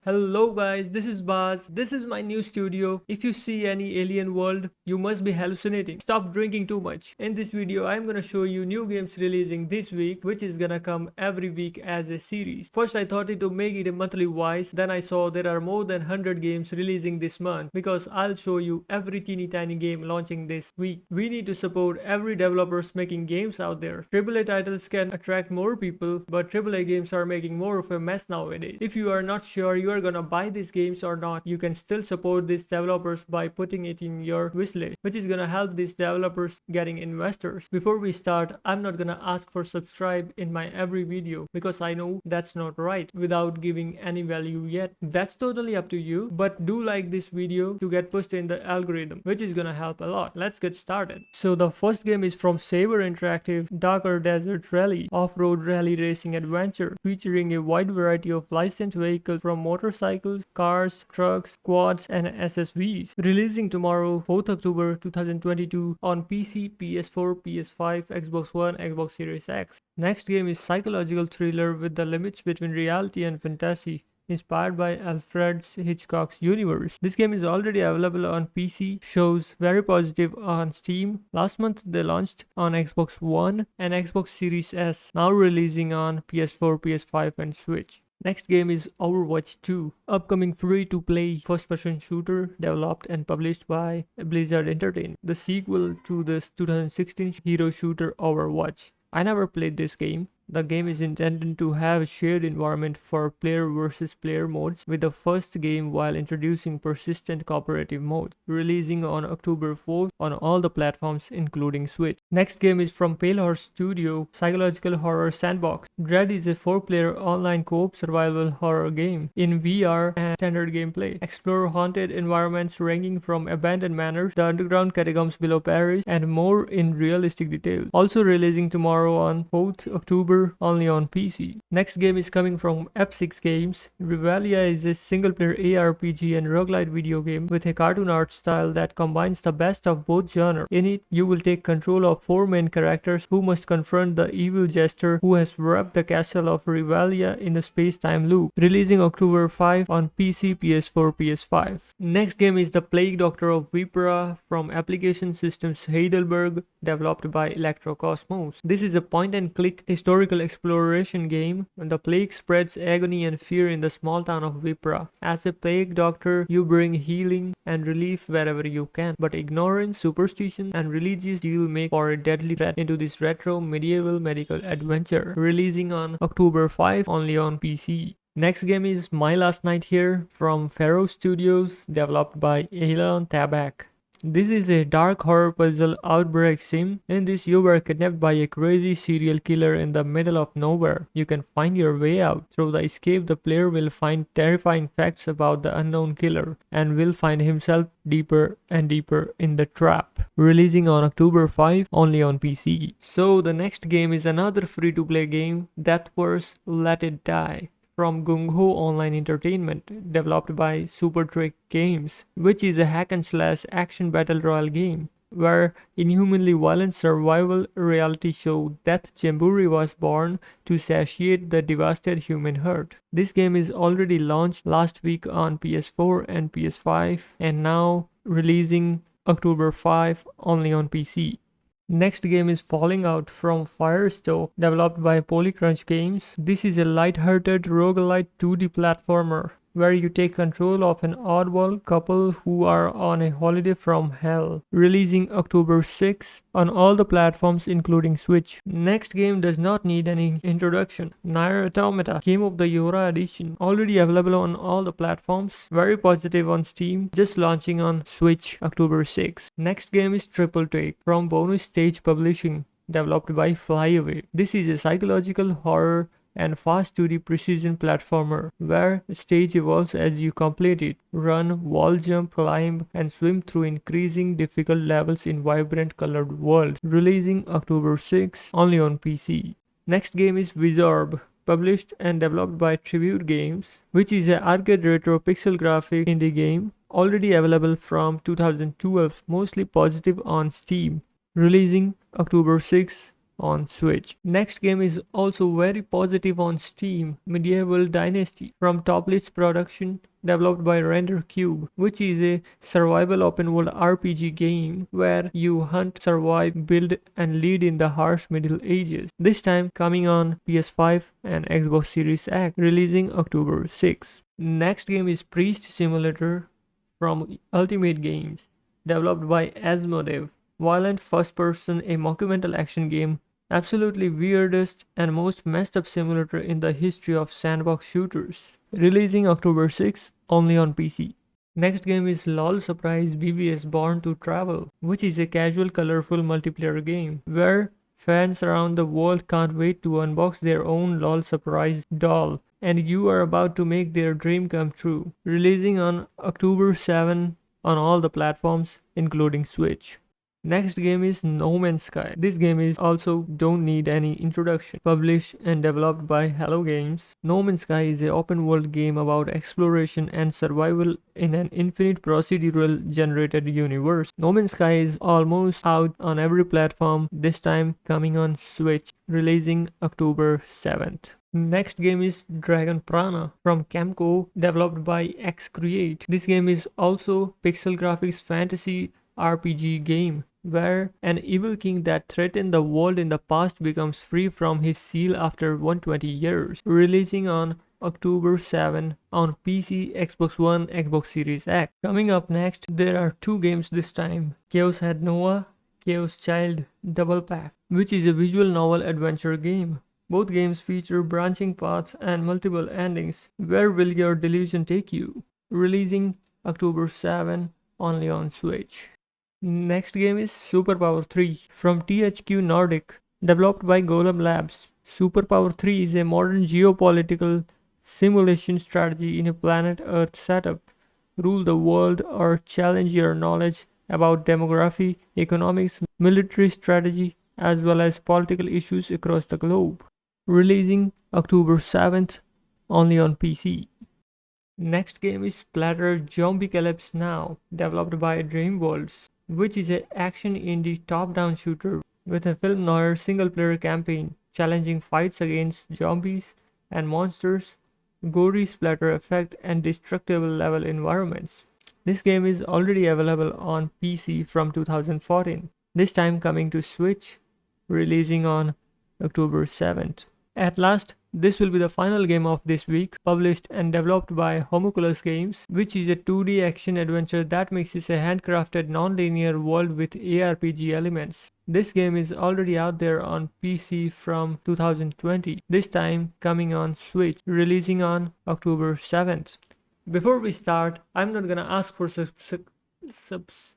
Hello guys, this is Baaz. This is my new studio. If you see any alien world, you must be hallucinating. Stop drinking too much. In this video, I'm gonna show you new games releasing this week, which is gonna come every week as a series. First, I thought to make it a monthly wise. Then I saw there are more than 100 games releasing this month because I'll show you every teeny tiny game launching this week. We need to support every developers making games out there. AAA titles can attract more people, but AAA games are making more of a mess nowadays. If you are not sure you are gonna buy these games or not, you can still support these developers by putting it in your wishlist, which is gonna help these developers getting investors. Before we start, I'm not gonna ask for subscribe in my every video because I know that's not right without giving any value yet. That's totally up to you, but do like this video to get pushed in the algorithm, which is gonna help a lot. Let's get started. So the first game is from Saber Interactive, Dakar Desert Rally, off-road rally racing adventure, featuring a wide variety of licensed vehicles from motorcycles, cars, trucks, quads, and SSVs. Releasing tomorrow, 4th October 2022 on PC, PS4, PS5, Xbox One, Xbox Series X. Next game is psychological thriller with the limits between reality and fantasy, inspired by Alfred's Hitchcock's universe. This game is already available on PC, shows very positive on Steam. Last month they launched on Xbox One and Xbox Series S, now releasing on PS4, PS5 and Switch. Next game is Overwatch 2, upcoming free-to-play first-person shooter developed and published by Blizzard Entertainment, the sequel to the 2016 hero shooter Overwatch. I never played this game. The game is intended to have a shared environment for player versus player modes with the first game while introducing persistent cooperative modes, releasing on October 4th on all the platforms including Switch. Next game is from Pale Horse Studio, psychological horror sandbox. Dread is a 4-player online co-op survival horror game in VR and standard gameplay. Explore haunted environments ranging from abandoned manors, the underground catacombs below Paris, and more in realistic detail. Also releasing tomorrow on 4th October only on PC. Next game is coming from F6 Games. Rivalia is a single-player ARPG and roguelite video game with a cartoon art style that combines the best of both genres. In it, you will take control of 4 main characters who must confront the evil jester who has wrapped the castle of Rivalia in a space-time loop. Releasing October 5 on PC, PS4, PS5. Next game is The Plague Doctor of Wippra from Application Systems Heidelberg, developed by Electrocosmos. This is a point-and-click historical exploration game. The plague spreads agony and fear in the small town of Wippra. As a plague doctor, you bring healing and relief wherever you can, but ignorance, superstition, and religious zeal make for a deadly threat into this retro medieval medical adventure. Releasing on October 5 only on PC. Next game is My Last Night Here from Faro Studios, developed by Elon Tabak. This is a dark horror puzzle outbreak sim. In this, you were kidnapped by a crazy serial killer in the middle of nowhere. You can find your way out. Through the escape, the player will find terrifying facts about the unknown killer and will find himself deeper and deeper in the trap. Releasing on October 5 only on PC. So the next game is another free-to-play game, Deathverse Let It Die, from Gung Ho Online Entertainment, developed by Super Trick Games, which is a hack-and-slash action battle royale game where inhumanly violent survival reality show Death Jamboree was born to satiate the devastated human herd. This game is already launched last week on PS4 and PS5 and now releasing October 5 only on PC. Next game is Falling Out from Firestone, developed by Polycrunch Games. This is a light-hearted roguelite 2D platformer where you take control of an oddball couple who are on a holiday from hell. Releasing October 6 on all the platforms including Switch. Next game does not need any introduction. NieR Automata, Game of the Year Edition, already available on all the platforms, very positive on Steam, just launching on Switch October 6. Next game is Triple Take from Bonus Stage Publishing, developed by Flyaway. This is a psychological horror and fast 2D precision platformer where the stage evolves as you complete it. Run, wall jump, climb, and swim through increasing difficult levels in vibrant colored worlds. Releasing October 6 only on PC. Next game is Wizorb, published and developed by Tribute Games, which is an arcade retro pixel graphic indie game already available from 2012, mostly positive on Steam. Releasing October 6 on Switch. Next game is also very positive on Steam, Medieval Dynasty from Topless Production, developed by Render Cube, which is a survival open world RPG game where you hunt, survive, build and lead in the harsh Middle Ages. This time coming on PS5 and Xbox Series X, releasing October 6. Next game is Priest Simulator from Ultimate Games, developed by Asmodee. Violent first-person, a mockumental action game, absolutely weirdest and most messed up simulator in the history of sandbox shooters. Releasing October 6, only on PC. Next game is L.O.L Surprise B.B.s Born to Travel, which is a casual, colorful multiplayer game where fans around the world can't wait to unbox their own L.O.L Surprise doll, and you are about to make their dream come true. Releasing on October 7 on all the platforms, including Switch. Next game is No Man's Sky. This game is also don't need any introduction. Published and developed by Hello Games. No Man's Sky is an open world game about exploration and survival in an infinite procedural generated universe. No Man's Sky is almost out on every platform, this time coming on Switch, releasing October 7th. Next game is Dragon Prana from Camco, developed by X-Create. This game is also pixel graphics fantasy RPG game where an evil king that threatened the world in the past becomes free from his seal after 120 years. Releasing on October 7 on PC, Xbox One, Xbox Series X. Coming up next, there are two games this time. Chaos Head Noah, Chaos Child Double Pack, which is a visual novel adventure game. Both games feature branching paths and multiple endings. Where will your delusion take you? Releasing October 7 only on Switch. Next game is SuperPower 3 from THQ Nordic, developed by Golem Labs. SuperPower 3 is a modern geopolitical simulation strategy in a planet Earth setup. Rule the world or challenge your knowledge about demography, economics, military strategy, as well as political issues across the globe. Releasing October 7th only on PC. Next game is Splatter Zombiecalypse Now, developed by DreamWorks, which is an action indie top-down shooter with a film noir single-player campaign challenging fights against zombies and monsters, gory splatter effect, and destructible level environments. This game is already available on PC from 2014, this time coming to Switch, releasing on October 7th. At last, this will be the final game of this week, published and developed by Homunculus Games, which is a 2D action adventure that mixes a handcrafted non-linear world with ARPG elements. This game is already out there on PC from 2020, this time coming on Switch, releasing on October 7th. Before we start, I'm not gonna ask for subs.